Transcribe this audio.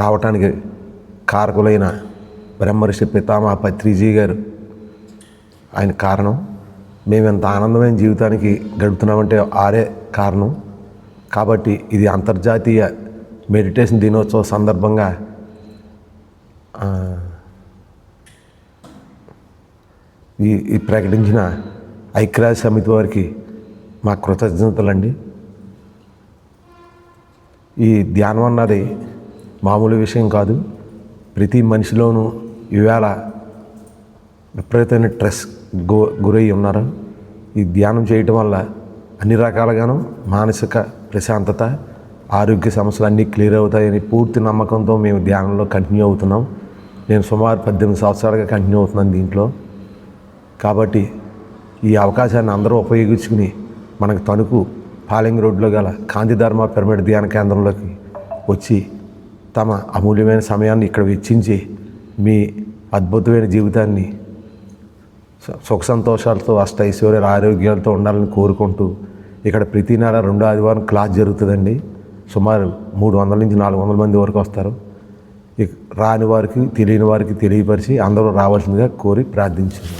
రావటానికి కారకులైన బ్రహ్మర్షి పితామహ పత్రిజీ గారు ఆయన కారణం. మేము ఎంత ఆనందమైన జీవితానికి గడుపుతున్నామంటే ఆరే కారణం. కాబట్టి ఇది అంతర్జాతీయ మెడిటేషన్ దినోత్సవ సందర్భంగా ఈ ప్రకటించిన ఐక్యరాజ్య సమితి వారికి మా కృతజ్ఞతలండి. ఈ ధ్యానం అన్నది మామూలు విషయం కాదు. ప్రతి మనిషిలోనూ ఈవేళ విపరీతమైన స్ట్రెస్ గురై ఉన్నారు. ఈ ధ్యానం చేయటం వల్ల అన్ని రకాలుగాను మానసిక ప్రశాంతత, ఆరోగ్య సమస్యలు అన్నీ క్లియర్ అవుతాయని పూర్తి నమ్మకంతో మేము ధ్యానంలో కంటిన్యూ అవుతున్నాం. నేను సుమారు 18 సంవత్సరాలుగా కంటిన్యూ అవుతున్నాను దీంట్లో. కాబట్టి ఈ అవకాశాన్ని అందరూ ఉపయోగించుకుని మనకు తణుకు పాలెంగ్ రోడ్లో గల కాంతిధర్మ పిరమిడ్ ధ్యాన కేంద్రంలోకి వచ్చి తమ అమూల్యమైన సమయాన్ని ఇక్కడ వెచ్చించి మీ అద్భుతమైన జీవితాన్ని సుఖ సంతోషాలతో అష్టైశ్వర్యాల ఆరోగ్యాలతో ఉండాలని కోరుకుంటూ ఇక్కడ ప్రతి నెల 2వ ఆదివారం క్లాస్ జరుగుతుందండి. సుమారు 300 నుంచి 400 మంది వరకు వస్తారు. రాని వారికి తెలియని వారికి తెలియపరిచి అందరూ రావాల్సిందిగా కోరి ప్రార్థించారు.